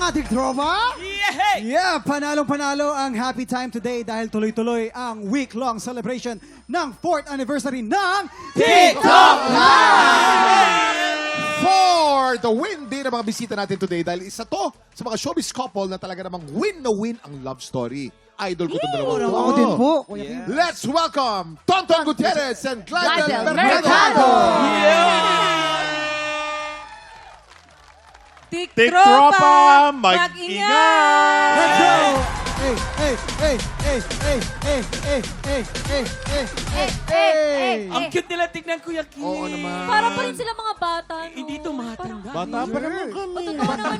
mga tiktropa? Yeah! Panalong-panalo ang happy time today dahil tuloy-tuloy ang week-long celebration ng 4th anniversary ng TikTok For the win din ang mga bisita natin today dahil isa to sa mga showbiz couple na talaga namang win na win ang love story. Idol ko itong dalawang to. Ako din po, Kuya Kim. Let's welcome Tonton Gutierrez and Glidel Glidel Mercado. Tiktropa, Let's mag-ingat! go! Hey, hey, hey, hey, hey, hey, hey, hey, hey, hey, hey. Ang cute nila tignan, Kuya Kim. Oo naman. Para pa rin sila mga bata, no? Hindi tumatanda. Bata pa naman kami. Totoo naman,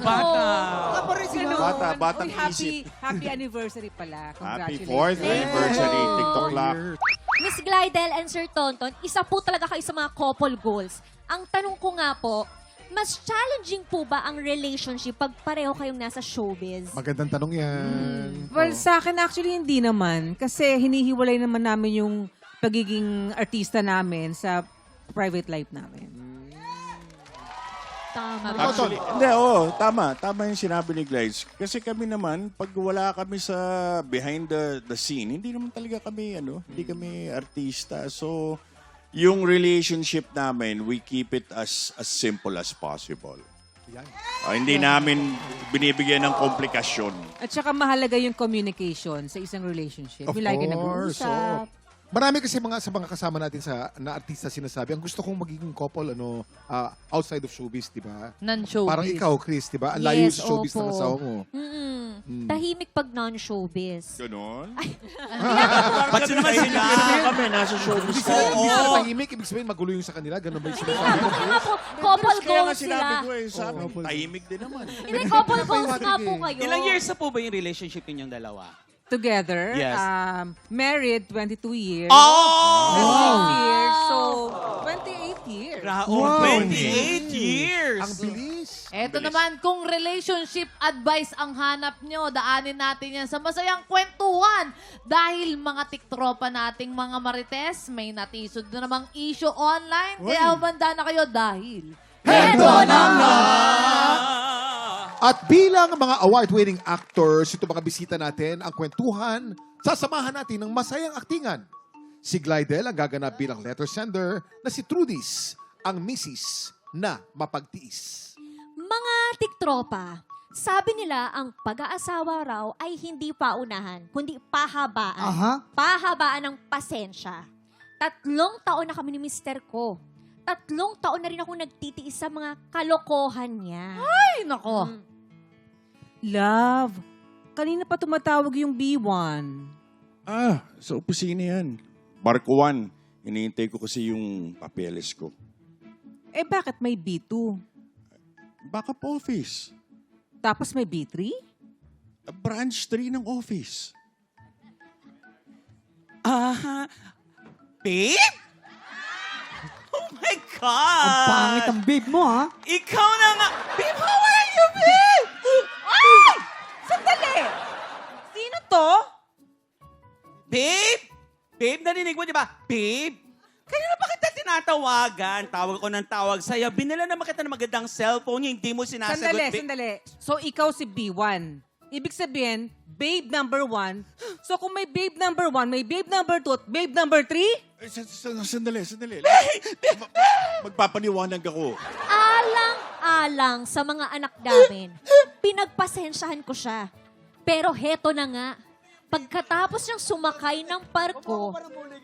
Bata. Batang Happy anniversary pala. Happy Congratulations. 4th anniversary, TikTok Lock. Miss Glidel and Sir Tonton, isa po talaga kayo sa mga couple goals. Ang tanong ko nga po, mas challenging po ba ang relationship pag pareho kayong nasa showbiz? Magandang tanong yan. Well, sa akin actually hindi naman. Kasi hinihiwalay naman namin yung pagiging artista namin sa private life namin. Tama. Actually, hindi, oo, tama. Tama yung sinabi ni Glides. Kasi kami naman, pag wala kami sa behind the scene, hindi naman talaga kami, hindi kami artista. So, yung relationship namin, we keep it as simple as possible. Hindi namin binibigyan ng komplikasyon. At saka mahalaga yung communication sa isang relationship. Of May lagi course. nag-uusap. Marami kasi sa mga kasama natin na artista sinasabi, ang gusto kong magiging couple outside of showbiz, di ba? Non-showbiz. Parang ikaw, Chris, di ba? Ang layo Yes, sa showbiz ng opo. asawa mo. Tahimik pag non-showbiz. Ganon? Ba't naman sila? Kami, nasa showbiz. Ibig sabihin, hindi sila tahimik, ibig sabihin magulo yung sa kanila. Ganun ba yung sinasabi mo? Kaya nga po, couple Kaya nga goals sinabi ko sila. sa amin, tahimik din naman. Hindi, couple goals nga po kayo. Ilang years na po ba yung relationship ninyong dalawa? Together. Yes. Married 22 years. Oh! 28 years. So, 28 years. Wow. 28 years! Ang bilis. Eto naman, kung relationship advice ang hanap nyo, daanin natin yan sa masayang kwentuhan. Dahil mga tiktropa nating mga marites, may natisod na namang issue online. Kaya umanda na kayo dahil... Heto na nga! At bilang mga award-winning actors, ito mga bisita natin, ang kwentuhan, sasamahan natin ng masayang aktingan. Si Glidel ang gaganap bilang letter sender na si Trudis, ang misis na mapagtiis. Mga tiktropa, sabi nila ang pag-aasawa raw ay hindi paunahan, kundi pahabaan. Aha. Pahabaan ng pasensya. 3 taon na kami ni mister ko. 3 taon na rin ako nagtitiis sa mga kalokohan niya. Ay, nako. Love, kanina pa tumatawag yung B1. Sa opisina yan. Barko 1. Iniintay ko kasi yung papeles ko. Eh bakit may B2? Backup office. Tapos may B3? Branch 3 ng office. Babe? Oh my God! Ang pangit ang babe mo, ha? Ikaw na nga! Babe, how are you, babe? Ay! Sandali! Sino to? Babe? Babe, narinig mo, di ba? Babe? Kanina pa kita tinatawagan. Tawag ko ng tawag sa'yo. Binila naman kita ng magandang cellphone. Hindi mo sinasagot. Sandali. So ikaw si B1. Ibig sabihin, babe number 1. So kung may babe number 1, may babe number 2, at babe number 3? Sandali. Magpapaniwanag ako. Alang-alang sa mga anak namin, pinagpasensyahan ko siya. Pero heto na nga, pagkatapos niyang sumakay ng barko,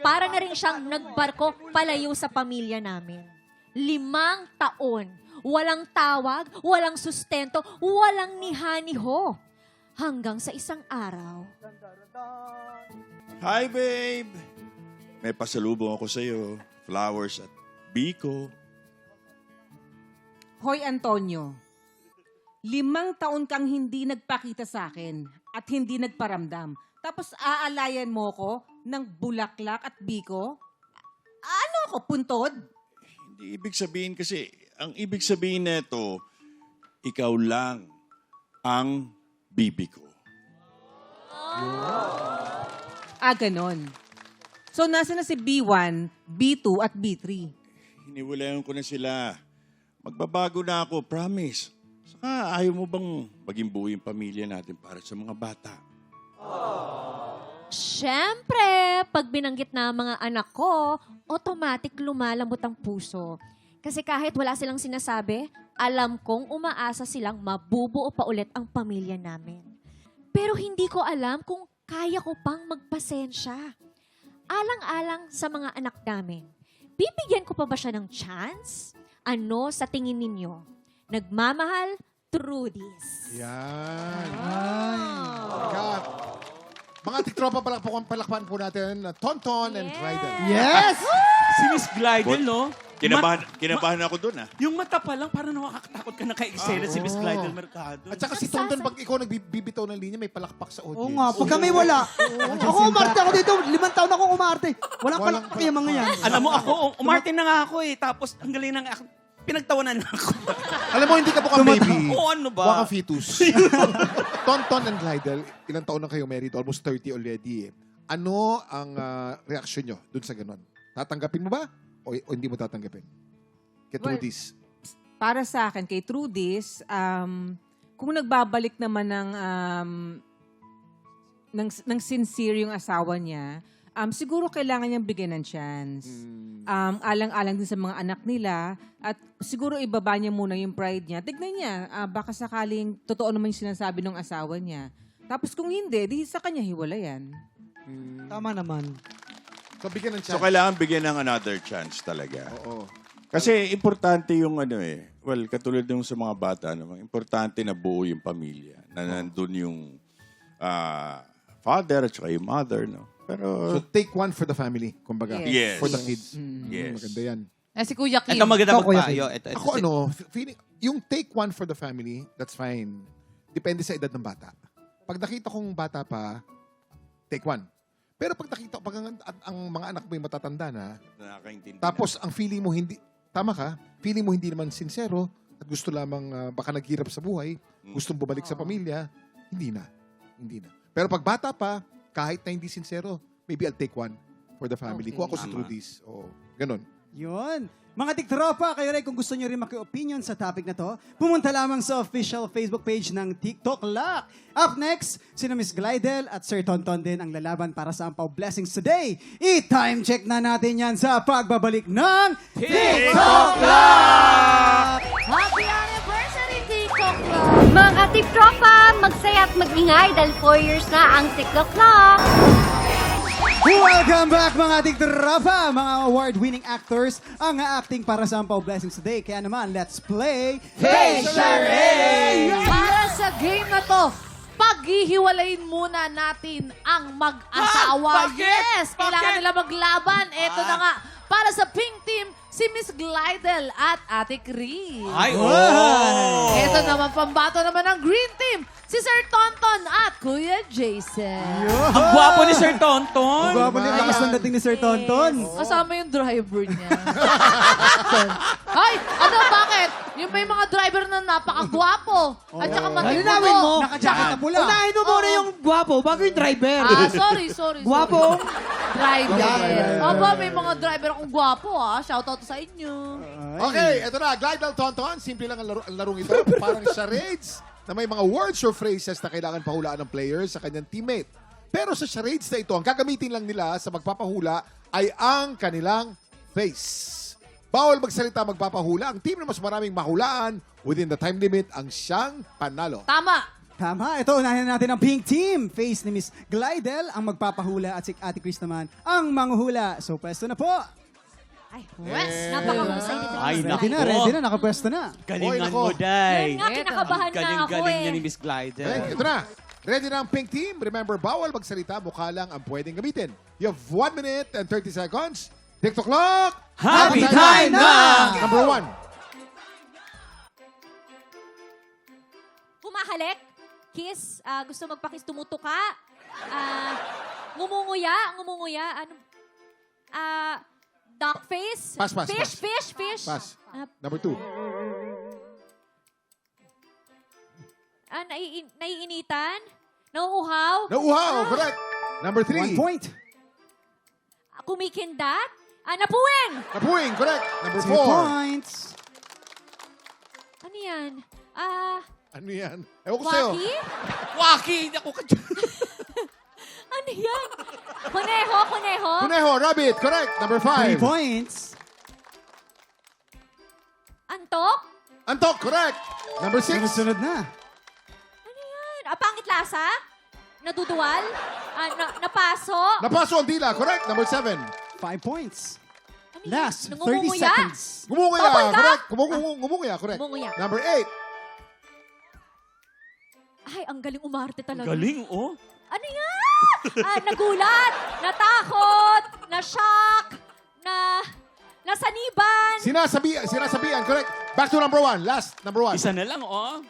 para na rin siyang nagbarko palayo sa pamilya namin. 5 taon, walang tawag, walang sustento, walang niha-niho. Hanggang sa isang araw. Hi, babe! May pasalubong ako sa'yo. Flowers at biko. Hoy Antonio, 5 taon kang hindi nagpakita sa akin at hindi nagparamdam. Tapos aalayan mo ko ng bulaklak at biko? Ano ako, puntod? Hindi ibig sabihin kasi, ang ibig sabihin nito, ikaw lang ang bibi ko. Ganon. So, nasa na si B1, B2, at B3? Hiniwalayan ko na sila. Magbabago na ako, promise. Saka ayaw mo bang maging buo yung pamilya natin para sa mga bata? Siyempre, pag binanggit na ang mga anak ko, automatic lumalambot ang puso. Kasi kahit wala silang sinasabi, alam kong umaasa silang mabubuo pa ulit ang pamilya namin. Pero hindi ko alam kung kaya ko pang magpasensya. Alang-alang sa mga anak namin, bibigyan ko pa ba siya ng chance? Ano sa tingin ninyo? Nagmamahal, Trudies. Yan. Oh. God. Mga tiktropa, palakpan po natin, Tonton and Dryden. Yes! Si Miss Glidel, no? Kinabahan ako doon, Yung mata pa lang, parang nakakatakot ka na kay Excel si Miss Glidel Mercado. At saka si Tonton, pag ikaw nagbibitaw ng linya, may palakpak sa audience. Oo nga, pag kami wala. Ako umarte ako dito. 5 taon akong umarte. Walang Walang palakpak yung mga yan. Alam mo ako, umarte na nga ako eh. Tapos ang galing na nga, pinagtawanan na ako. Alam mo, hindi ka mukhang baby. Oo, ano ba? Mukhang fetus. Tonton and Glidel, ilang taon na kayo married? Almost 30 already. Ano ang reaksyon nyo dun sa ganon? Tatanggapin mo ba? O hindi mo tatanggapin? Kay Well, Trudies. Para sa akin, kay Trudies, kung nagbabalik naman ng sincere yung asawa niya, siguro kailangan niyang bigyan ng chance. Alang-alang din sa mga anak nila at siguro ibaba niya muna yung pride niya. Tignan niya, baka sakaling totoo naman yung sinasabi ng asawa niya. Tapos kung hindi, di sa kanya hiwalayan. Tama naman. So, bigyan ng chance. So, kailangan bigyan ng another chance talaga. Oo. Kasi importante yung katulad yung sa mga bata naman, importante na buo yung pamilya. Na nandun yung father at saka yung mother, no? Pero, So, take one for the family, kumbaga. Yes. For the kids. yes. Maganda yan. Si Kuya Kim. Ito maganda Ikaw, Kuya magpayo. Kim. Ako feeling, yung take one for the family, that's fine. Depende sa edad ng bata. Pag nakita kong bata pa, take one. Pero pag nakita, pag ang mga anak mo yung matatanda na, Nakakaintindi tapos ang feeling mo hindi, tama ka, feeling mo hindi naman sincero, at gusto lamang baka naghirap sa buhay, gustong bumalik sa pamilya, hindi na. Hindi na. Pero pag bata pa, kahit na hindi sincero, maybe I'll take one for the family. Okay. Kung ako si Tama. Trudies. Oo, ganun. Yun. Mga tiktropa, kayo rin kung gusto nyo rin maki-opinion sa topic na to, pumunta lamang sa official Facebook page ng TikTok Lock. Up next, sino Miss Glidel at Sir Tonton din ang lalaban para sa Ampaw Blessings today. I-time check na natin yan sa pagbabalik ng TikTok Lock! Happy anniversary, TikTok Club! Mga tiktropa, magsaya at mag-ingay dahil 4 years na ang TikTok Club! Welcome back mga tiktropa! Mga award-winning actors ang acting para sa Ampaw Blessings today. Kaya naman, let's play Face Charade! Para sa game na to, paghihiwalayin muna natin ang mag-asawa. Bakit? Yes! Kailangan Bakit? nila maglaban. Ito na nga. Para sa pink team, si Miss Glidel at Ate Chris. Ay, oh! Ito naman, pambato naman ng green team, si Sir Tonton at Kuya Jason. Ang gwapo ni Sir Tonton. Gwapo din lakas ng dating ni Sir Tonton. Kasama yung driver niya. Ay, ano, bakit? Yung may mga driver na napakagwapo. At saka Halinawin mo. matipuno. Naka-jacket na pula. Unahin mo muna yung gwapo bago yung driver. Sorry. Gwapo. Driver. Aba, may mga driver akong gwapo, Shoutout sa inyo. Okay, eto na. Glidel Tonton. Simple lang ang larong ito. Parang charades na may mga words or phrases na kailangan pahulaan ng player sa kanyang teammate. Pero sa charades na ito, ang gagamitin lang nila sa magpapahula ay ang kanilang face. Bawal magsalita magpapahula. Ang team na mas maraming mahulaan within the time limit ang siyang panalo. Tama. Tama. Ito, unahin na natin ang pink team. Face ni Miss Glidel ang magpapahula at si Ate Chris naman ang manguhula. So, pwesto na po. Ay, napakahusay nito. Ay, Ready na, Nako. ready na. Nakapwesto na. Galingan Oy, nako. mo, Day. Yun nga, kinakabahan na ako Galing-galing eh. niya ni Miss Glidel. Okay, ito na. Ready na ang pink team. Remember, bawal magsalita. Mukha lang ang pwedeng gamitin. You have 1 minute and 30 seconds. TikTok clock. Happy time na! Number 1. Humahalik, kiss, gusto magpakiss, tumutuka, ngumunguya, ano, duck face, Pass. fish, Pass. Number 2. Naiinitan, nauuhaw, Nauuhaw. Correct. Number 1 3. point. kumikindat, napuwing, Napuwing. Correct. Number 2 4. points. ano yan, Ano yan? Ewan ko sa'yo. Waki? Waki! Hindi ako Ano yan? Kuneho, kuneho? Kuneho, rabbit. Correct. Number 3 5. points. Antok? Antok. Correct. Number 6. Sunod na. Ano yan? Pangit lasa? Naduduwal? Napaso? Napaso ang dila. Correct. Number 7. 5 points. Ano yan? Last, 30 Nangungumuya? seconds. Gumuguya. Bubble ka? Correct. Gumuguya. Correct. Gumuguya. Number 8. Ay, ang galing umarte talaga. Galing, oh. Ano yan? Nagulat, natakot, na-shock, nasaniban. Sinasabihan. Correct. Back to number 1. Last. Number 1. Isa na lang, oh.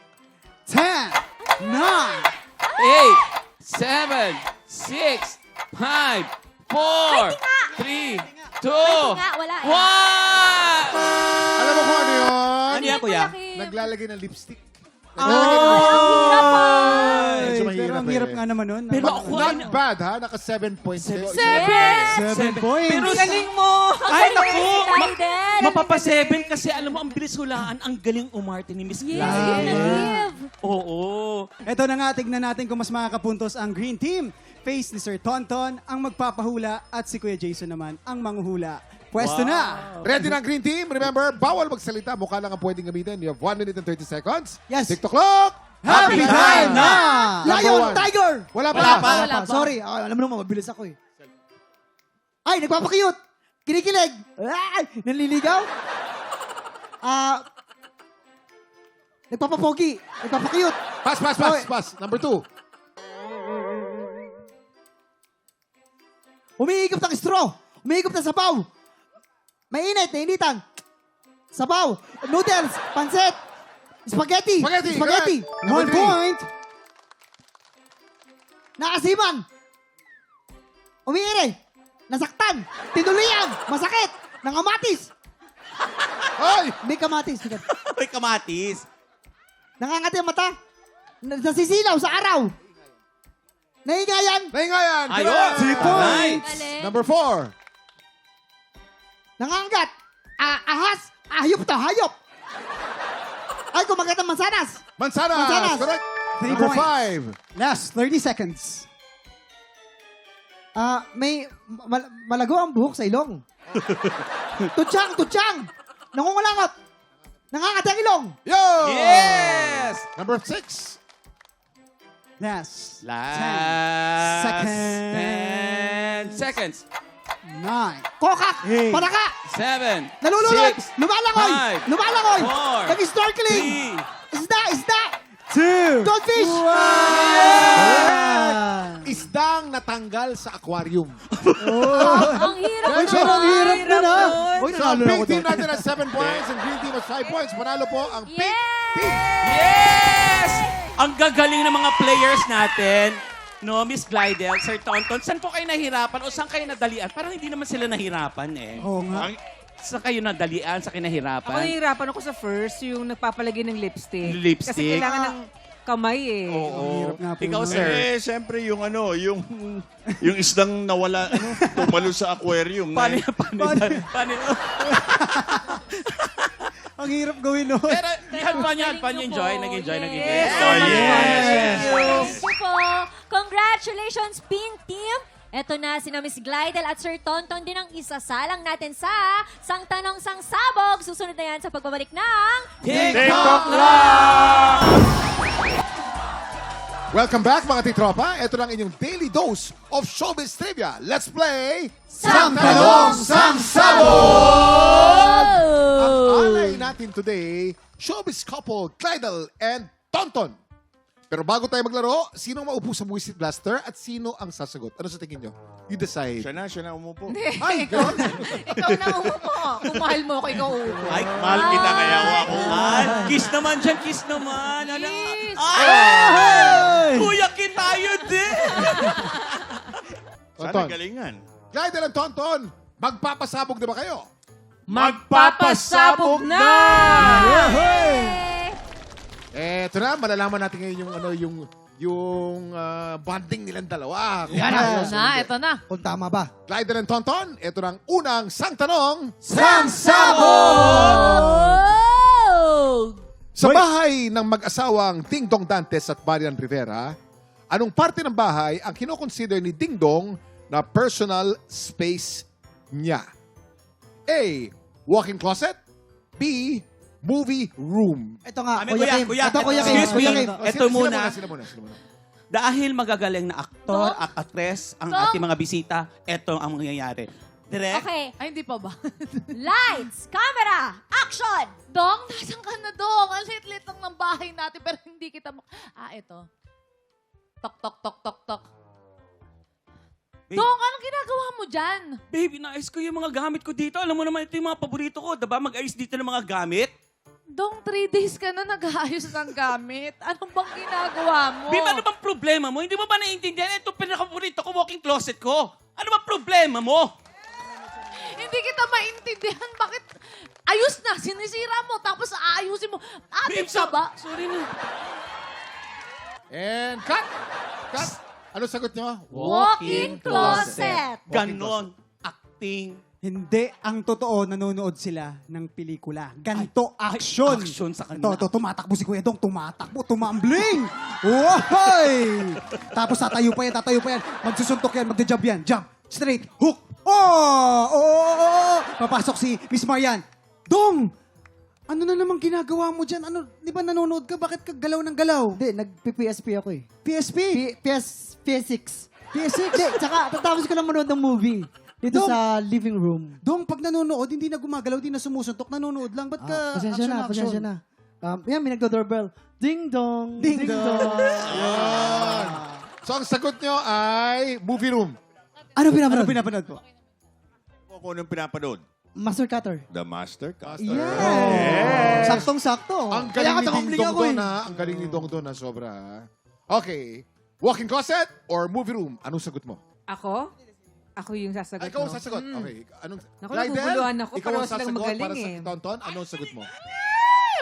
10, 9, 8, 7, 6, 5, 4, 3, 2, nga, wala eh. 1! Alam mo kung ano yun? Ano yan, kuya? Naglalagay ng lipstick. Ang hirap pa. Medyo Pero mahirap ang hirap eh. nga naman nun. Pero ako, Not bad, ha? Naka 7 points. Yes! 7 points. Pero galing mo! Ang Ay, galing naku! ni Glidel. Mapapa-7 kasi alam mo, ang bilis hulaan. Ang galing umarte ni Miss Yes, Glide. give na give. Oo. Ito na nga, tignan natin kung mas makakapuntos ang Green Team. Face ni Sir Tonton ang magpapahula at si Kuya Jason naman ang manghuhula. Pwesto na! Ready na ang green team? Remember, bawal magsalita. Mukha lang ang pwedeng gamitin. You have 1 minute and 30 seconds. Yes. TikTok clock! Happy time na! Number Lion, 1. tiger! Wala pa. Wala pa. Wala pa. Sorry, alam mo naman, mabilis ako eh. Ay, nagpapakiyot! Kinikilig! Ay, nanliligaw? Nagpapapogi! Nagpapakiyot! Pass. Number 2. Umiigop ng straw! Umiigop ng sabaw! Mainit, nainitan! Sabaw! Noodles! Pansit! Spaghetti! Spaghetti, Spaghetti! correct. Number 1 3. point. Naasiman! Umiiri! Nasaktan! Tinulian! Masakit! Nangamatis! Hoy! May kamatis. May kamatis. Nangangati ang mata. Nasisilaw sa araw. Nahingayan. Nahingayan. Ayun! Correct. 3 points. Galing. Number 4. Nangangat. Ahas. Hayop to, hayop. Ay, kumagat ng mansanas. Mansanas. Correct. 3 Number points. 5. Last, 30 seconds. May malago ang buhok sa ilong. Tutsang. Nangungulangot. Nangangat ang ilong. Yo! Yes! Number 6. Last. Last. Seconds. 10 seconds. 9. Kokak. Hey. Panaka. 7. Nalulunod. 6. Lumalangoy. Five. Lumalangoy. 4. Nag-snorkeling. 3. Isda. 2. Goldfish. Isdang natanggal sa aquarium. Ang hirap Ay, pero ang hirap nun, ha? Uy, So, nanalo na pink ako team doon. natin has 7 points and green team has 5 points. Panalo po ang pink team. Yes! Ang gagaling ng mga players natin. No, Miss Glidel, Sir Tonton, saan po kayo nahirapan o saan kayo nadalian? Parang hindi naman sila nahirapan eh. Oo nga. Saan kayo nadalian, saan kayo nahirapan? Ako nahihirapan ako sa first, yung nagpapalagay ng lipstick. Lipstick? Kasi kailangan ng kamay eh. Oo. hirap nga po Ikaw, nun. sir. Siyempre yung yung isdang nawala, tumalo sa aquarium. Paano na, paano? Ang hirap gawin nun. Pero, had fun, enjoy, nag-enjoy. Yes. Oh, yes. Thank you po. Congratulations, Pink Team! Eto na si Miss Glidel at Sir Tonton din ang isasalang natin sa Sang Tanong Sang Sabog. Susunod na yan sa pagbabalik ng... TikTok Live! Welcome back mga titropa. Ito lang inyong daily dose of showbiz trivia. Let's play Sang Tanong, Sang Sabog! Ang Oh! alay natin today, showbiz couple Glidel and Tonton. Pero bago tayo maglaro, sino ang maupo sa Buwisit Blaster at sino ang sasagot? Ano sa tingin nyo? You decide. siya na umupo. Ay, gano'n. Ikaw na umupo. Kung mahal mo ako, ikaw uupo. Ay, Mahal kita kaya ako. kiss naman dyan, kiss naman. Ano? Kiss. Ay! Kuya, tayo din! Sana Tonton. galingan. Glidel and Tonton, magpapasabog na ba kayo? Magpapasabog na! Ito na, malalaman natin ngayon yung bonding nilang dalawa. Kung Yan paano na. sila hindi. Ito na. Kung tama ba? Glidel and Tonton, ito na ang unang sang tanong. Oh! Sa bahay na ng mag-asawang Ding Dong Dantes at Marian Rivera, anong parte ng bahay ang kinoconsider ni Ding Dong na personal space niya? A. Walk-in closet. B. Movie room. Ito nga, Kami, kuya, kuya, Ito, Kuya Kim. excuse me. Kuya Kim. Ito muna. Sila muna. Dahil magagaling na aktor at actress ang Dong? ating mga bisita, ito ang mangyayari. Direk, Okay. Ay, hindi pa ba? Lights, camera, action! Dong, nasan ka na, Dong? Ang lit-lit lang ng bahay natin, pero hindi kita ito. Tok, tok, tok, tok, tok. Babe. Dong, anong ginagawa mo dyan? baby, naayos ko yung mga gamit ko dito. Alam mo naman, ito yung mga paborito ko. Diba? Mag-ayos dito ng mga gamit. Dong, 3 days ka na nag-aayos ng gamit. Anong bang ginagawa mo? Babe, ano bang problema mo? Hindi mo ba naiintindihan? Ito pinaka-paborito ko, walking closet ko. Ano bang problema mo? Hindi kita maintindihan. Bakit ayos na, sinisira mo, tapos aayusin mo. Adik ka ba? Sorry na. And cut! Cut! Ano sagot nyo? Walk-in closet. Ganon. Acting. Hindi. Ang totoo, nanonood sila ng pelikula. Ganto, action. action sa kanila. Ito, tumatakbo si Kuya Dong. Tumatakbo, tumambling. Wow! Tapos tatayo pa yan. Magsusuntok yan, magja-jump yan. Jump, straight, hook. Oh! Papasok si Miss Marian. Dong! Ano na namang ginagawa mo dyan? Ano, di ba nanonood ka? Bakit ka galaw ng galaw? Hindi, nag-PSP ako eh. PSP? PS6. PS6? Hindi, tsaka tatapos ko lang manood ng movie. Dito Dong. sa living room. Dong, pag nanonood, hindi na gumagalaw, hindi na sumusuntok, nanonood lang. Ba't ka Pasensya na. Yan, may nagdo-doorbell. Ding dong. Ding dong. Yun. So, ang sagot nyo ay movie room. Ano Ano pinapanood? pinapanood po? Kung anong pinapanood? Master Cutter. The Master Cast. Yeah. Saktong-sakto. Ang Kaya galing ka ni Ding tumbling Dong ako doon, eh. ha? Ang galing ni Dong doon, ha? Sobra, ha? Okay. Walk-in closet or movie room? Anong sagot mo? Ako? Ako yung Ay, sasagot ikaw mo. ang sasagot. Okay. Anong... Naku, Glidel, naguguluhan ako. ikaw ang Pareho silang sasagot magaling para sa eh. Tonton. Anong sagot mo?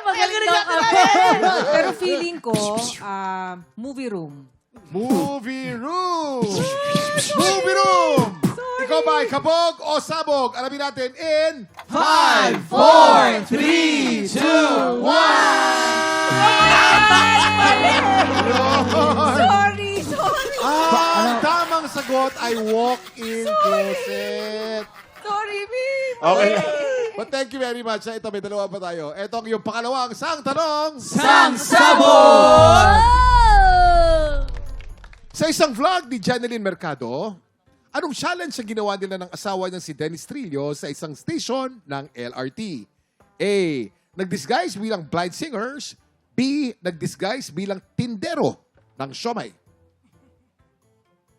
Magaling daw ako. Pero feeling ko, movie room. Movie room! Movie room! Ikaw ba ay kabog o sabog? Alamin natin in 5, 4, 3, 2, 1! Sorry! Ang tamang sagot ay walk-in closet. Sorry, babe! Okay. But thank you very much. Ito, may dalawa pa tayo. Ito ang iyong pangalawang sang tanong. Oh! Sa isang vlog ni Janeline Mercado, anong challenge ang ginawa nila ng asawa niya si Dennis Trillo sa isang station ng LRT? A. Nag-disguise bilang blind singers. B. Nag-disguise bilang tindero ng siomay.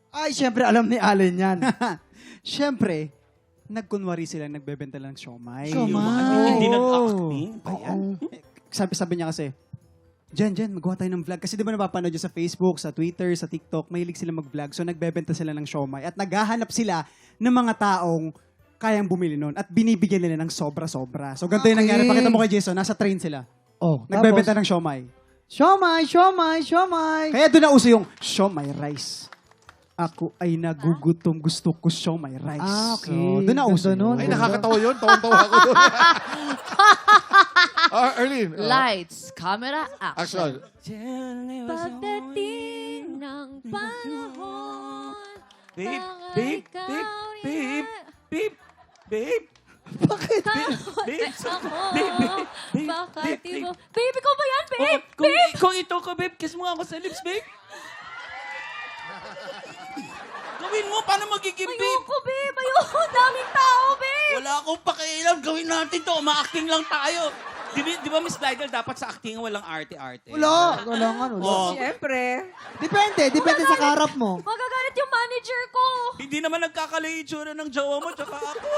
Ay, syempre alam ni Allen yan. Siyempre, nagkunwari sila, nagbebenta lang ng siomay. Siomay. Hindi Oo. nag-acting. Ayan. Sabi niya kasi, Jen, magawa tayo ng vlog. Kasi di ba napapanood yun sa Facebook, sa Twitter, sa TikTok, mahilig sila mag-vlog. So nagbebenta sila ng siomay. At naghahanap sila ng mga taong kayang bumili nun. At binibigyan nila ng sobra-sobra. So ganito yung nangyari. Pakita mo kay Jason, nasa train sila. Oh, Nagbebenta ng siomay. Siomay. Kaya doon na uso yung siomay rice. Ako ay nagugutom, gusto ko siomay rice. Ah, okay. So, doon na uso Ganda nun. yun. Ay, nakakatawa yun. Tawan-tawa ako doon. Erlene. Lights, camera, action. Action. Pagdating ng panahon, Babe, mga babe, ikaw babe, niya. babe, babe. Bakit? Babe, Ako, babe, bakit babe, di mo? Babe, ikaw ba yan, babe? Oh, kung ito ko, babe, kiss mo nga ako sa lips, babe. Gawin mo, paano magiging babe? Ayoko, babe. Ayoko. Daming tao, babe. Wala akong pakialam. Gawin natin to. Ma-acting lang tayo. Di ba, Miss Glidel, dapat sa acting walang arte-arte? Wala nga. Oh, Siyempre. Depende sa karap mo. Magagalit yung manager ko. hindi naman nagkakala yung itsura ng jowa mo tsaka ako.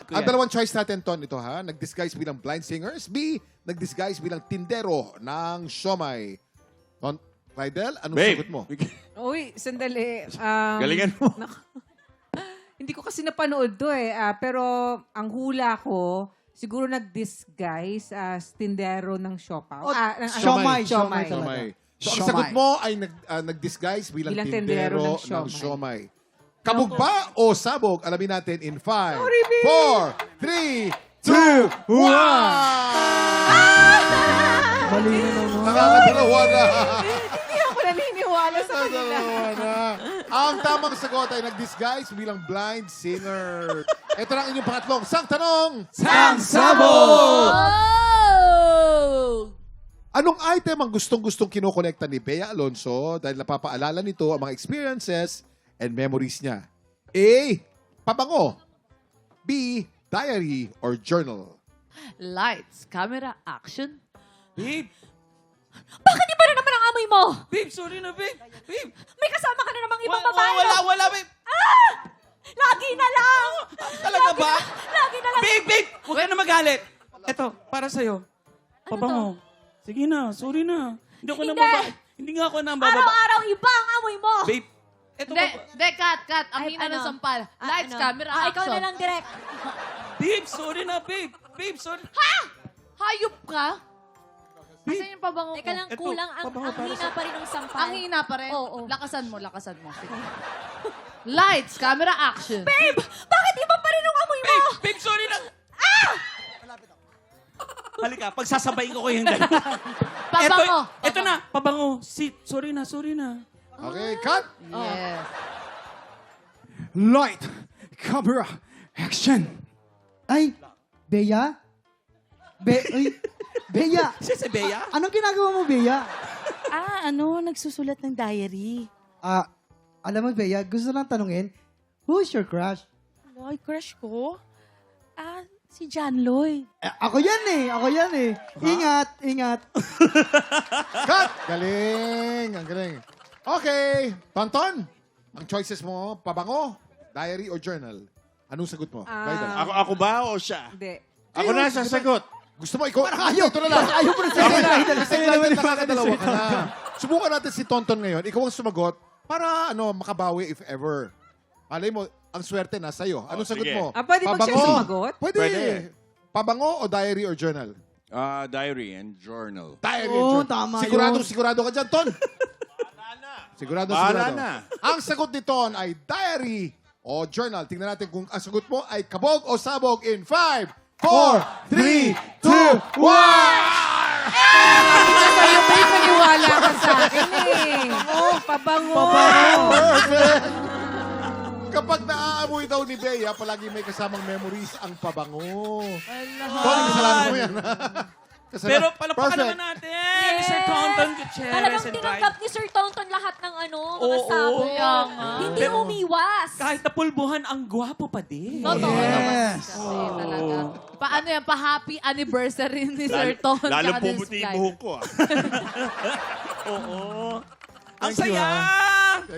Ang dalawang choice natin, Ton, ito ha. Nag-disguise bilang blind singers. B. Nag-disguise bilang tindero ng siomay. Ton, Rydel, anong Babe. sagot mo? Uy, sandali. Galingan mo. Hindi ko kasi napanood to eh. Pero ang hula ko, siguro nag-disguise as tindero ng siopaw. Siomay. Siomay. Siomay. So, ang Siomay. sagot mo ay nag-disguise bilang Bilang tindero tindero ng ng siomay. Kabog ba o sabog? Alamin natin in 5, 4, 3, 2, 1! Mali na naman. Nakakadalawa na. Hindi ako naniniwala sa kanila. Nakakadalawa na. Ang tamang sagot ay nag-disguise bilang blind singer. Ito na ang inyong pangatlong sang tanong. Sang Sabo! Oh! Anong item ang gustong-gustong kinokolekta ni Bea Alonso dahil napapaalala nito ang mga experiences and memories niya? A. Pabango. B. Diary or journal. Lights, camera, action. Babe, Bakit iba na naman ang amoy mo? babe, sorry na, babe. Babe. May kasama ka na namang ibang babae. Wala, babe. Lagi na lang! Talaga ba? Lagi na lang! Babe, huwag ka na magalit. Ito, para sa'yo. Ano Pabango. Sige na, sorry na. Hindi ako na Hindi. Hindi nga ako na bababa. Araw-araw iba ang amoy mo! Babe, ito Hindi, cut. Ang Ay, hina ng ano? sampal. Lights, camera, action. Ikaw na lang direct. Babe, sorry na, babe. Babe, sorry. Hayop ka? Asan yung pabango ko? Teka lang, Ito, kulang ang pabango para hina sa- pa rin ng sampal. Ang hina pa rin? Oo. Lakasan mo. Sige. Lights, camera, action. Babe! Bakit iba pa rin ang amoy mo? Babe, sorry na. Halika, pagsasabayin ko yung dalawa. Pabango. Ito na, pabango. Sorry na. Okay, cut. Yes. Light, camera, action. Ay, Bea? Ay, Bea! Siya si Bea? Anong ginagawa mo, Bea? Nagsusulat ng diary. Alam mo, Bea, gusto lang tanungin, who's your crush? Ay, crush ko? Si John Lloyd. Ako yan eh. Ingat. Cut! Galing! Ang galing. Okay, Tonton. Ang choices mo, pabango, diary or journal? Anong sagot mo? Bridal. Ako ba o siya? Hindi. Ako na sasagot. Gusto mo ikaw? Ayaw! Ito na lang. Ayaw mo na sa Okay na. Bridal. Kasi Bridal, nakakadalawa ka na. Subukan natin si Tonton ngayon. Ikaw ang sumagot para makabawi if ever. Alay mo, ang swerte na sa'yo. Anong sagot sige. mo? Pwede ba siya sumagot? Pwede. Pwede. Pabango o diary or journal? Diary and journal. Diary Oo, or journal. tama Sigurado ka dyan, Ton. Sigurado. Bahala na. Ang sagot ni Ton ay diary o journal. Tingnan natin kung ang sagot mo ay kabog o sabog in 5, 4, 3, 2, 1! Babe, maniwala ka sa akin eh. Oo, pabango. Perfect! Kapag naaamoy daw ni Bea, palagi may kasamang memories ang pabango. Ton, kasalanan mo yan. Pero palakpakan naman natin. Mr. Tonton Gutierrez Talagang and tinanggap ni Sir Tonton lahat ng mga Oo. sabog. Kaya nga. Hindi Pero- umiwas. Kahit napulbuhan, ang gwapo pa din. Totoo naman Yes. kasi talaga. Paano yan? Pa-happy anniversary ni Sir Ton. Lalo tsaka ni pumuti Sky. yung buhok ko. Oo. Ang Thank you, saya!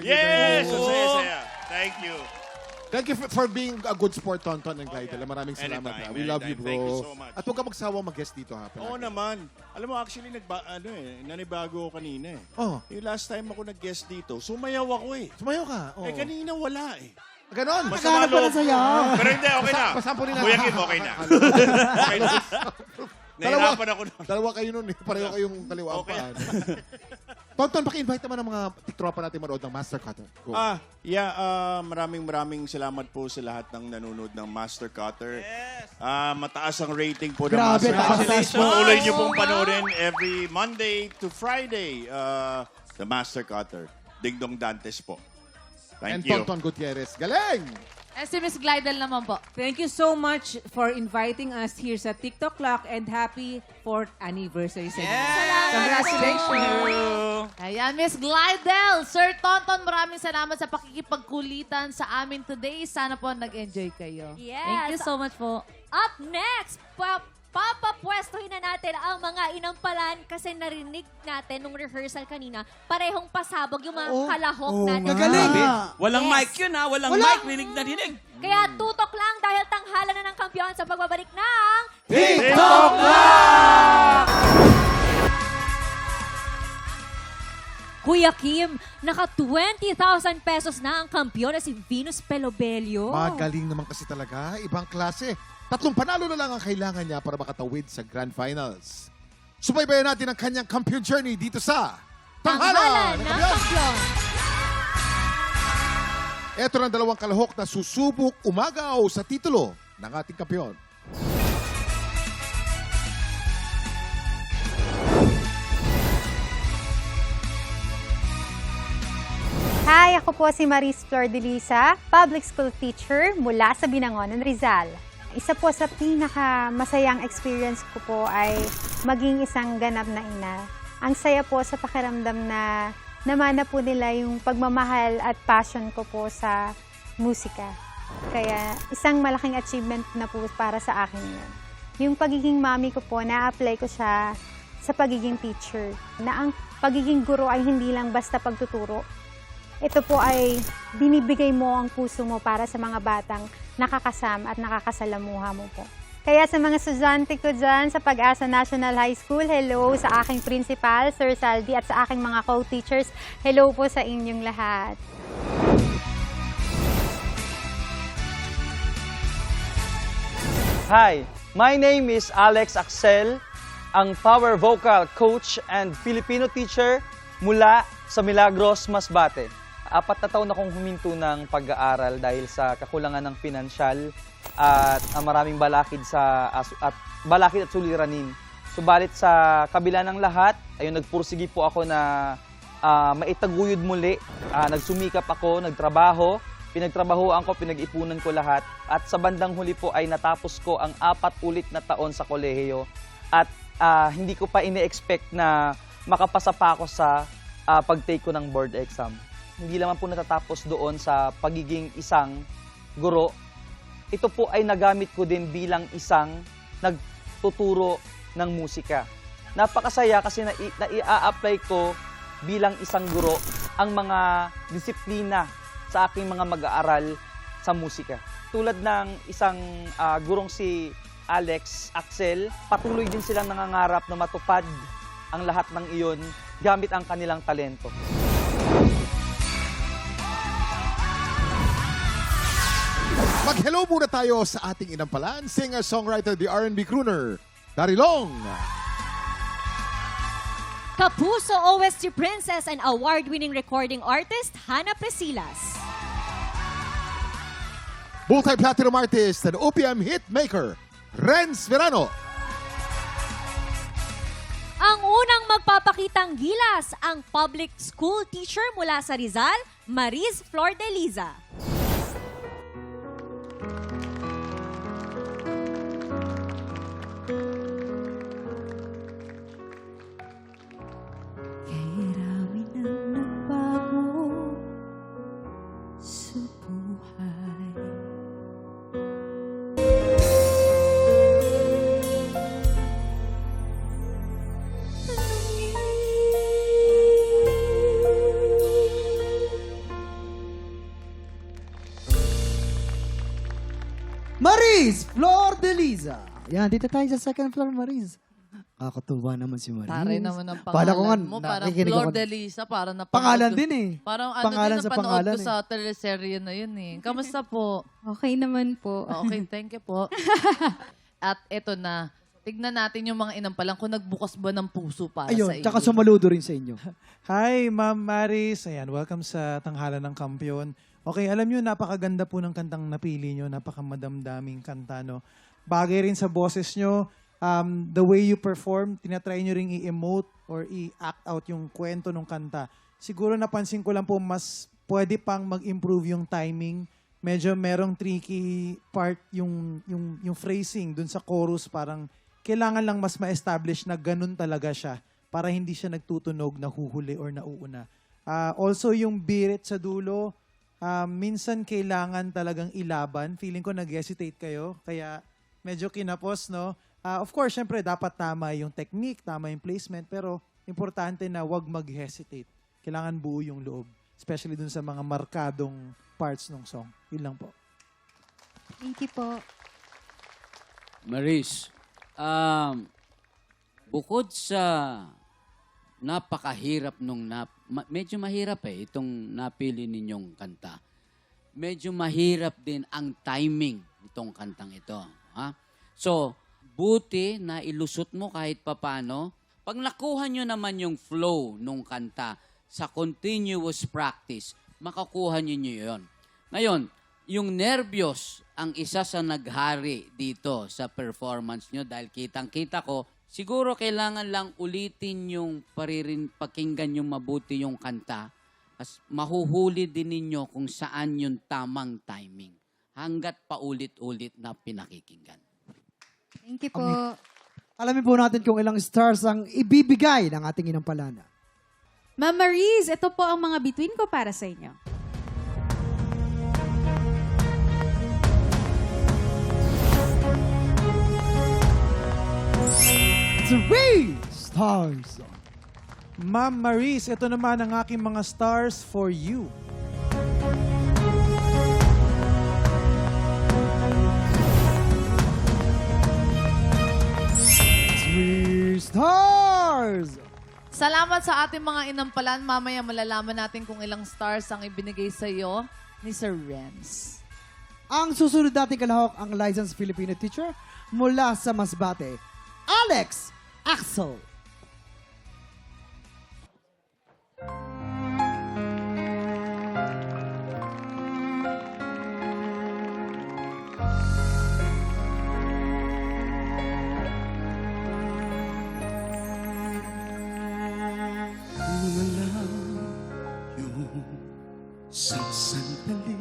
Yes! Saya. Thank you. Thank you for being a good sport, Tonton and Glidel. Maraming salamat. Anytime, We love you, anytime. bro. Thank you so much. At huwag ka magsawa mag-guest dito, ha? palagi. Oo naman. Alam mo, actually, nanibago ako kanina eh. Oh, Yung last time ako nag-guest dito, sumayaw ako eh. sumayo ka. Oh. Eh, kanina wala eh. Ganon. Naghanap pa na sayaw. Pero hindi, okay na. Pasampunin natin. Kuya Kim, okay na. Okay na. Nahirapan ako na. Dalawa kayo nun eh. Pareho kayong kaliwa ang Okay. paan. Tonton, paki-invite naman ang mga tiktropa natin manood ng Master Cutter. Go. Maraming salamat po sa lahat ng nanonood ng Master Cutter. Mataas ang rating po ng Grabe, Master taas. Cutter. Patuloy niyo pong panoorin every Monday to Friday. The Master Cutter. Ding Dong Dantes po. and Thank you. Tonton Gutierrez. Galing! Si Miss Glidel naman po. Thank you so much for inviting us here sa TikTok Clock and happy 4th anniversary sa inyo. Congratulations! Ayan, Miss Glidel. Sir Tonton, maraming salamat sa pakikipagkulitan sa amin today. Sana po nag-enjoy kayo. Yes. Thank you so much po. Up next, papapwestuhin na natin ang mga inampalan kasi narinig natin nung rehearsal kanina, parehong pasabog yung mga kalahok natin. Magaling. Walang Yes. mic yun ha. Walang mic. Rinig na rinig. Kaya tutok lang dahil tanghala na ng kampiyon sa pagbabalik ng TikTok Kuya Kim, naka 20,000 pesos na ang kampiyon na si Venus Pelobelio. Magaling naman kasi talaga. Ibang klase. 3 panalo na lang ang kailangan niya para makatawid sa Grand Finals. Subaybayan natin ang kanyang kampiyon journey dito sa Tanghala Tanghala ng kampiyon. Ito ng 2 kalahok na susubok umagaw sa titulo ng ating kampiyon. Hi, ako po si Maris Flor de Lisa, public school teacher mula sa Binangonan, Rizal. Isa po sa pinaka-masayang experience ko po ay maging isang ganap na ina. Ang saya po sa pakiramdam na namana po nila yung pagmamahal at passion ko po sa musika. Kaya isang malaking achievement na po para sa akin yun. Yung pagiging mami ko po, na-apply ko siya sa pagiging teacher. Na ang pagiging guro ay hindi lang basta pagtuturo. Ito po ay binibigay mo ang puso mo para sa mga batang nakakasama at nakakasalamuha mo po. Kaya sa mga estudyante ko dyan sa Pag-asa National High School, hello sa aking principal, Sir Saldi, at sa aking mga co-teachers, hello po sa inyong lahat. Hi, my name is Alex Axel, ang power vocal coach and Filipino teacher mula sa Milagros, Masbate. 4 na taon akong huminto ng pag-aaral dahil sa kakulangan ng pinansyal at maraming balakid at suliranin. Subalit sa kabila ng lahat, ayun, nagpursigi po ako na maitaguyod muli. Nagsumikap ako, nagtrabaho, pinagtrabahoan ko, pinag-ipunan ko lahat. At sa bandang huli po ay natapos ko ang 4 ulit na taon sa kolehiyo. At hindi ko pa ine-expect na makapasa pa ako sa pag-take ko ng board exam. Hindi naman po natatapos doon sa pagiging isang guro. Ito po ay nagamit ko din bilang isang nagtuturo ng musika. Napakasaya kasi i-apply ko bilang isang guro ang mga disiplina sa aking mga mag-aaral sa musika. Tulad ng isang gurong si Alex Axel, patuloy din silang nangangarap na matupad ang lahat ng iyon gamit ang kanilang talento. Mag-hello muna tayo sa ating inampalan, singer-songwriter, the R&B crooner, Darilong. Kapuso OST Princess and award-winning recording artist, Hannah Presilas. Multi-platinum artist and OPM hitmaker, Renz Verano. Ang unang magpapakitang gilas, ang public school teacher mula sa Rizal, Maris Flor de Liza. Maris Flor de Liza. Yan, dito tayo sa second floor, Maris. Kakatuwa naman si Maris. Taray naman ang Kala ko nga, pangalan mo. Parang nakikinig Flor ako. de Lisa. Parang Pangalan din eh. Parang Pangalan din sa napanood pangalan ko sa teleserye na yun eh. Kamusta po? Okay naman po. Okay, thank you po. At eto na. Tignan natin yung mga inampalang kung nagbukas ba ng puso para Ayun, sa iyo. tsaka sumaludo rin sa inyo. Hi, Ma'am Maris. Ayan, welcome sa Tanghalan ng Kampiyon. Okay, alam nyo, napakaganda po ng kantang napili nyo. Napakamadamdaming kanta, no? Bagay rin sa boses nyo. The way you perform, tinatry nyo rin i-emote or i-act out yung kwento ng kanta. Siguro napansin ko lang po, mas pwede pang mag-improve yung timing. Medyo merong tricky part yung phrasing dun sa chorus. Parang kailangan lang mas ma-establish na ganun talaga siya para hindi siya nagtutunog, nahuhuli or nauuna. Also, yung birit sa dulo, minsan kailangan talagang ilaban. Feeling ko nag-hesitate kayo, kaya medyo kinapos, no? Of course, syempre, dapat tama yung technique, tama yung placement, pero importante na wag mag-hesitate. Kailangan buo yung loob, especially dun sa mga markadong parts ng song. Yun lang po. Thank you po. Maris, bukod sa napakahirap medyo mahirap itong napili ninyong kanta. Medyo mahirap din ang timing itong kantang ito. Ha? So, buti na ilusot mo kahit papano. Pag nakuha nyo naman yung flow nung kanta sa continuous practice, makakuha nyo yun. Ngayon, yung nervyos ang isa sa naghari dito sa performance nyo dahil kitang-kita ko, siguro kailangan lang ulitin yung pakinggan yung mabuti yung kanta mahuhuli din ninyo kung saan yung tamang timing. Hanggat paulit-ulit na pinakikinggan. Thank you po. Alamin po natin kung ilang stars ang ibibigay ng ating inampalana. Ma'am Maris, ito po ang mga bituin ko para sa inyo. 3 stars. Ma'am Maris, ito naman ang aking mga stars for you. Stars! Salamat sa ating mga inampalan. Mamaya malalaman natin kung ilang stars ang ibinigay sa iyo ni Sir Renz. Ang susunod nating kalahok ang licensed Filipino teacher mula sa Masbate, Alex Axel. Sa sandali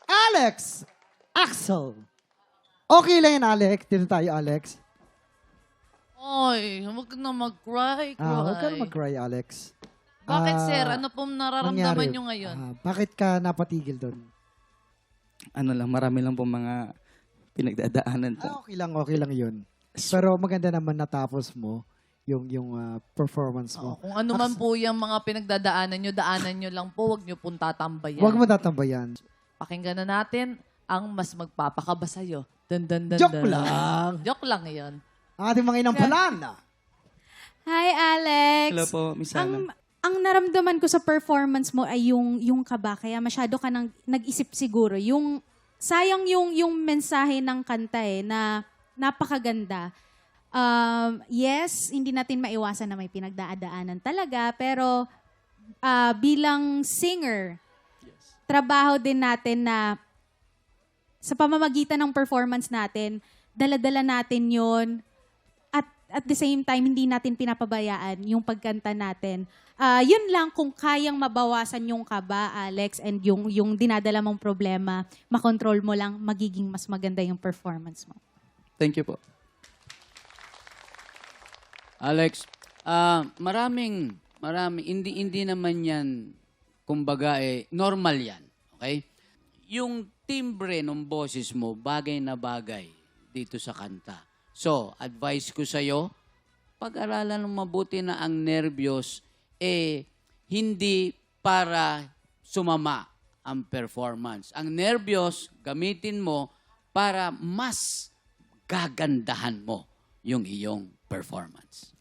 Alex Axel. Okay lang yan, Alex. Dito tayo, Alex. Oy, huwag na mag-cry. Huwag ka na mag-cry, Alex. Bakit, sir? Ano pong nararamdaman nangyari? nyo ngayon? Bakit ka napatigil doon? Ano lang, marami lang po mga pinagdadaanan po. Okay lang yun. Pero maganda naman natapos mo yung performance mo. Kung ano man po yung mga pinagdadaanan nyo, daanan nyo lang po. Huwag nyo pong tatambayan. Huwag mo tatambayan. Pakinggan na natin ang mas magpapakaba sa'yo. Dun, dun, dun, Joke dun. lang. Joke lang yun. Ang ating mga inampalan. Hi, Alex. Hello po, Miss Hannah. Ang naramdaman ko sa performance mo ay yung kaba. Kaya masyado ka nang nag-isip siguro. Sayang yung mensahe ng kanta na napakaganda. Yes, hindi natin maiwasan na may pinagdadaanan talaga. Pero bilang singer, trabaho din natin na sa pamamagitan ng performance natin, dala-dala natin yon at the same time, hindi natin pinapabayaan yung pagkanta natin. Yun lang, kung kayang mabawasan yung kaba, Alex, and yung dinadala mong problema, makontrol mo lang, magiging mas maganda yung performance mo. Thank you po. Alex, maraming, hindi naman yan, kumbaga normal yan. Okay? Yung timbre ng boses mo, bagay na bagay dito sa kanta. So, advice ko sa'yo, pag-aralan ng mabuti na ang nervyos, hindi para sumama ang performance. Ang nervyos, gamitin mo para mas gagandahan mo yung iyong performance.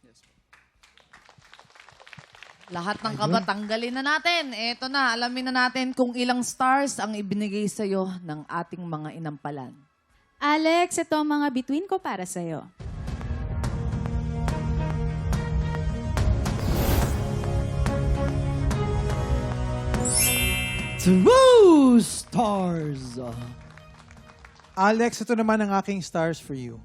Lahat ng kaba, tanggalin na natin. Eto na, alamin na natin kung ilang stars ang ibinigay sa'yo ng ating mga inampalan. Alex, ito ang mga bituin ko para sa'yo. Two stars. Alex, ito naman ang aking stars for you.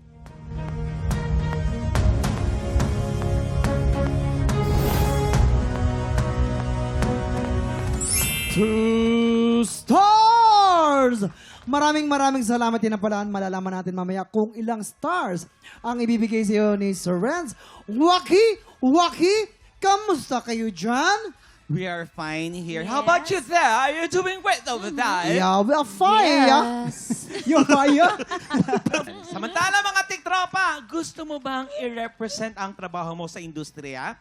Two stars! Maraming salamat din na palaan. Malalaman natin mamaya kung ilang stars ang ibibigay sa iyo ni Sir Renz. Waki, kamusta kayo dyan? We are fine here. How about you there? Are you doing great over there? Yeah, we're fine. Yes. You're fine. Samantala mga tiktropa, gusto mo bang i-represent ang trabaho mo sa industriya?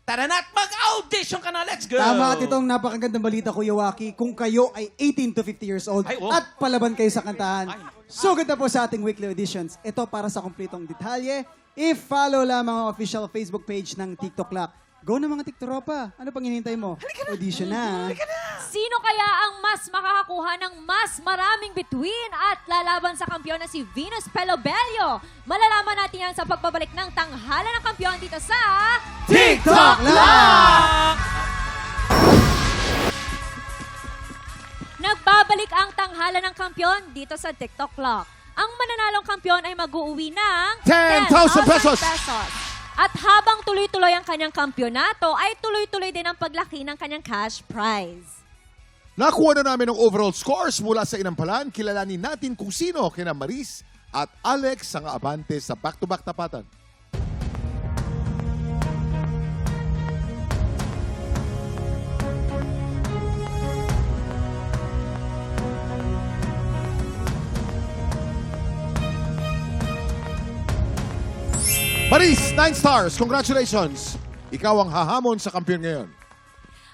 Tara na at mag-audition ka na. Let's go! Tama at itong napakagandang balita, Kuya Waki. Kung kayo ay 18 to 50 years old at palaban kayo sa kantahan, sugod na po sa ating weekly auditions. Ito para sa kumpletong detalye. I-follow lamang ang official Facebook page ng TikTok Lock. Go na mga tiktropa. Ano pang hinihintay mo? Audition na. Sino kaya ang mas makakakuha ng mas maraming bituin at lalaban sa kampiyon na si Venus Pelobelio? Malalaman natin yan sa pagbabalik ng Tanghalan ng Kampiyon dito sa TikTok Lock! Nagbabalik Nagbabalik ang tanghalan ng kampyon dito sa TikTok Clock. Ang mananalong kampyon ay mag-uuwi ng 10,000 pesos. At habang tuloy-tuloy ang kanyang kampyonato, ay tuloy-tuloy din ang paglaki ng kanyang cash prize. Nakuha na namin ang overall scores mula sa inampalan. Kilalanin natin kung sino kina Maris at Alex ang abante sa back-to-back tapatan. Maris, 9 stars. Congratulations. Ikaw ang hahamon sa kampiyon ngayon.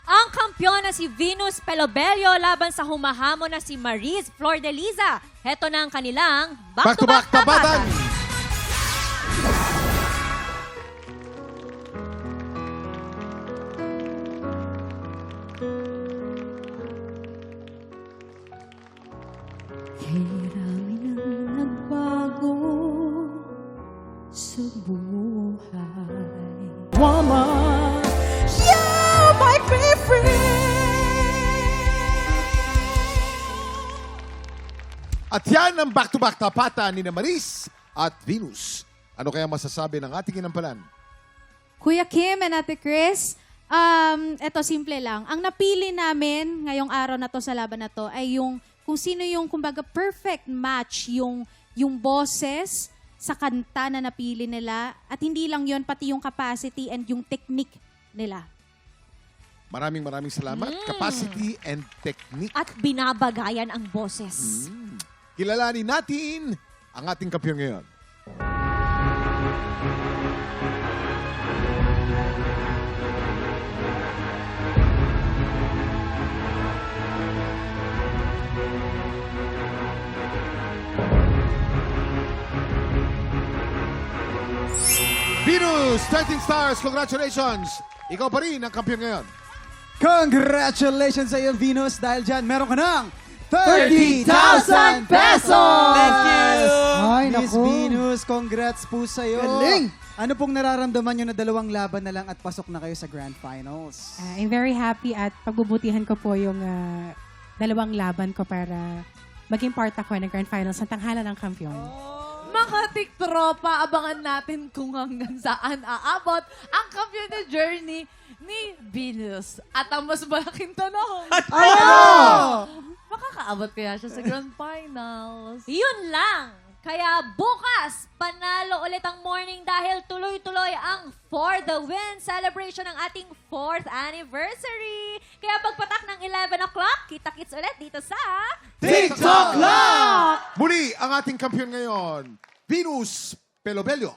Ang kampyon na si Venus Pelobello laban sa humahamon na si Maris Flordeliza. Heto na ang kanilang back-to-back tapatan. Hirami nang nagbago sa buhay. Woman, you might be free. At yan ang back-to-back tapatan ni Maris at Venus. Ano kaya masasabi ng ating inampalan? Kuya Kim and Ate Chris, eto simple lang. Ang napili namin ngayong araw na to sa laban na to ay yung kung sino yung kumbaga perfect match yung boses sa kanta na napili nila at hindi lang yon pati yung capacity and yung technique nila. Maraming salamat. Capacity and technique. At binabagayan ang boses. Kilalanin natin ang ating kampiyon ngayon. Venus, 13 stars. Congratulations. Ikaw pa rin ang kampiyon ngayon. Congratulations sa iyo, Venus. Dahil dyan, meron ka ng 30,000 pesos! Thank you! Ay, Miss naku. Venus, congrats po sa iyo. Galing! Ano pong nararamdaman nyo na 2 laban na lang at pasok na kayo sa Grand Finals? I'm very happy at pagbubutihan ko po yung 2 laban ko para maging part ako ng Grand Finals sa tanghalan ng kampyon. Mga tiktropa, abangan natin kung hanggang saan aabot ang kampiyon na journey ni Venus. At ang mas malaking tanong, makakaabot kaya siya sa Grand Finals? Yun lang. Kaya bukas, panalo ulit ang morning dahil tuloy-tuloy ang For the Win celebration ng ating 4th anniversary. Kaya pagpatak ng 11 o'clock, kita-kits ulit dito sa TikTok Clock! Muli ang ating kampiyon ngayon, Venus Pelobello.